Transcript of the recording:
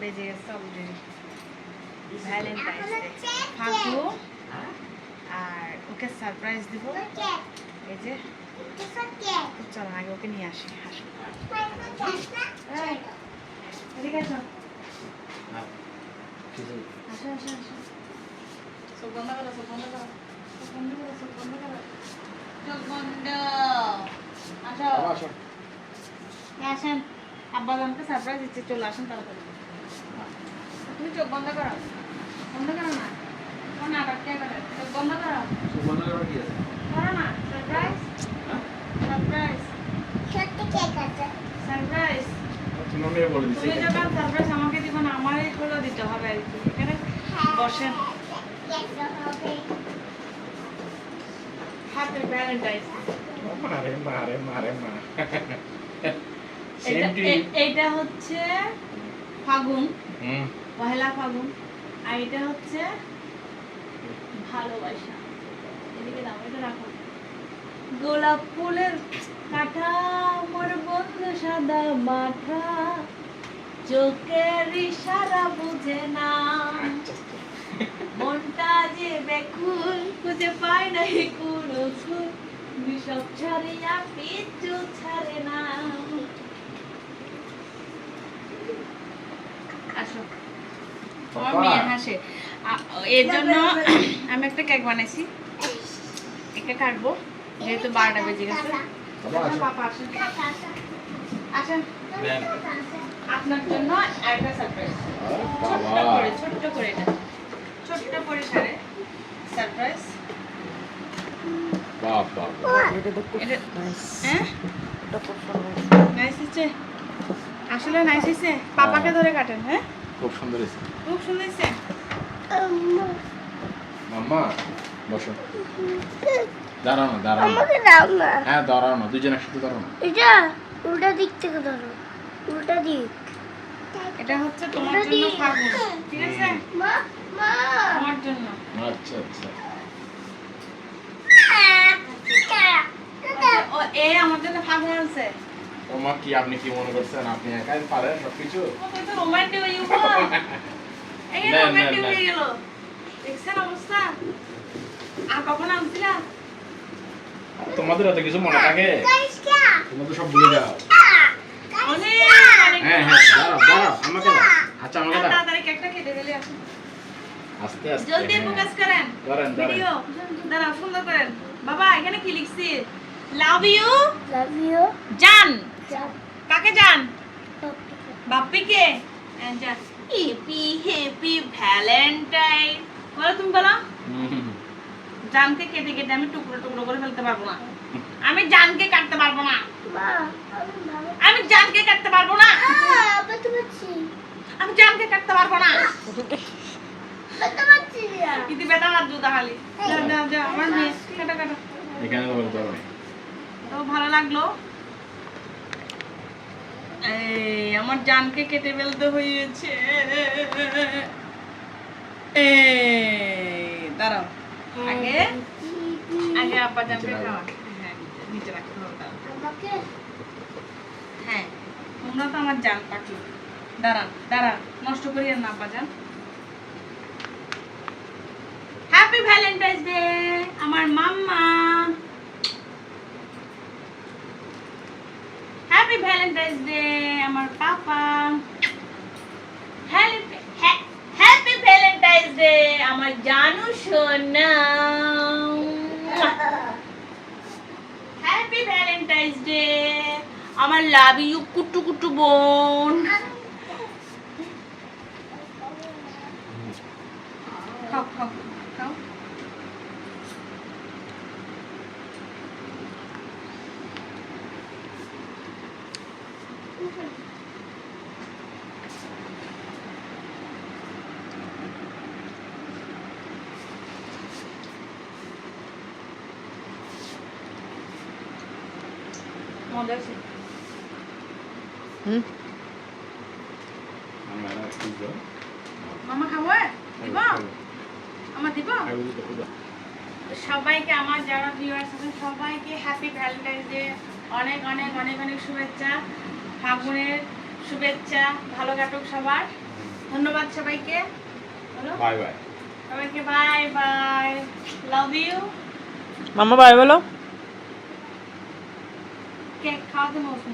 বেজে গেছে already Valentine's day. ফাগু আর ওকে surprise দিব। এই যে চলো আগে ওকে নিয়ে আসি। আসো এদিকে আসো, আসো আসো আসো। চোখ বন্ধ করো, চোখ বন্ধ করো, চোখ বন্ধ করো, চোখ বন্ধ করো, চোখ বন্ধ। আসো আসেন, আব্বা আমাকে সারপ্রাইজ দিচ্ছে, চলে আসেন তাড়াতাড়ি। তুমি চোখ বন্ধ করো, বন্ধ করো না, ও না ডাক্তার করে, চোখ বন্ধ করো, চোখ বন্ধ করার কি আছে? করো না। Surprise, surprise, surprise. তুমি আমাকে বলে দিছি। তুমি যখন সারপ্রাইজ আমাকে দিবে না, আমারই হলো দিতে হবে আর কি। এখানে বসেন। হ্যাপি ভ্যালেন্টাইন্স মারে এইটা হচ্ছে ফাগুন, হুম পহেলা ফাগুন, আর এটা হচ্ছে ভালোবাসা। এদিকে দাও, এটা রাখো। গোলাপ ফুলের কাঁটা মোর বন্ধু সাদা মাথা, চোখের ইশারা বুঝে না, মনটা যে বেকুল, খুঁজে পায় না কোনো সুর, বিষব ছাড়িয়া পিছু ছাড়ে না। আসো, আমার মেয়ে হাসে। এর জন্য আমি একটা কেক বানাইছি, একটা কাটবো যেহেতু 12টা বেজে গেছে। পাপা আসেন, আসেন, আপনার জন্য একটা সারপ্রাইজ। ছোট্ট করে এটা ছোট্ট পরিসরে সারপ্রাইজ। বাবা নাইস হয়েছে, আসলে নাইস হয়েছে। পাপাকে ধরে কাটেন। হ্যাঁ, খুব সুন্দর হয়েছে। খুব সুন্দর হয়েছে। মাম্মা বসো। দাঁড়াও না, দাঁড়াও না। আমাকে দাও না। হ্যাঁ দাঁড়াও না, দুজন একসাথে দাঁড়াও না। এটা উল্টা দিক থেকে ধরো, উল্টা দিক। এটা হচ্ছে তোমার জন্য ফাগুন, ঠিক আছে? মা মা আমার জন্য। আচ্ছা আচ্ছা। ও এ আমার জন্য ফাগুন আনছে। তোমার কি, আপনি কি মনে করছেন আপনি একাই পারেন সবকিছু? ও তো রোমান্টিক হয়ে গেল। এই না, না, রোমান্টিক না। হয়ে গেল। দেখছেন অবস্থা? আর কখন আনছিলা? তোমাদের এত কিছু মনে থাকে? তোমরা তো সব ভুলে যাও। অনেক হ্যাঁ হ্যাঁ, দাঁড়াও দাঁড়াও, আমাকে দাও। আচ্ছা আমাকে দাও। তাড়াতাড়ি কেকটা কেটে ফেলে আসুন। আস্তে আস্তে। জলদি ফোকাস করেন। করেন ভিডিও দাঁড়াও, সুন্দর করেন। বাবা এখানে কি লিখছি? লাভ ইউ লাভ ইউ জান। কাকে জান? বাপ্পিকে। জান। Happy happy Valentine. বলো তুমি বলো। জানকে কেটে কেটে আমি টুকরো টুকরো করে ফেলতে পারবো না। আমি জানকে কাটতে পারবো না। মা আমি ভালো আমি জানকে কাটতে পারবো না। আবার তো পাচ্ছি, আমি জানকে কাটতে পারবো না। তো পাচ্ছি না। ইতি বেটা মার জুতা খালি। যা যা যা, আমার মেয়ে কাটা কাটা। এখানে বলতে হবে। তো ভালো লাগলো। এই আমার জানকে কেটে ফেলতে হয়েছে। এই দাঁড়াও, আগে আগে আব্বা জানকে খাওয়া। হ্যাঁ নিচে রাখতে হবে। আমাকে হ্যাঁ, তোমরা তো আমার জান পাখি। দাঁড়ান দাঁড়ান, নষ্ট করিয়েন না আব্বা জান। হ্যাপি ভ্যালেন্টাইন্স ডে আমার মাম্মা। হ্যাপি ভ্যালেন্টাইন্স ডে আমার পাপা। হ্যাপি ভ্যালেন্টাইন্স ডে আমার জানু সোনা। হ্যাপি ভ্যালেন্টাইন্স ডে আমার লাভ ইউ কুটু কুটু বোন। খাও খাও খাও। মজা আছে। আমরা কি দাও? মামা খাবো? দিব আমার দিব। সবাইকে, আমার যারা ভিউয়ার্স আছেন সবাইকে হ্যাপি ভ্যালেন্টাইন্স ডে। অনেক অনেক অনেক অনেক শুভেচ্ছা, ফাগুনের শুভেচ্ছা। ভালো কাটুক সবার। ধন্যবাদ সবাইকে বলো বাই বাই সবাইকে বাই বাই লাভ ইউ মাম্মা বাই বলো কেক খাওয়াতে মৌসুম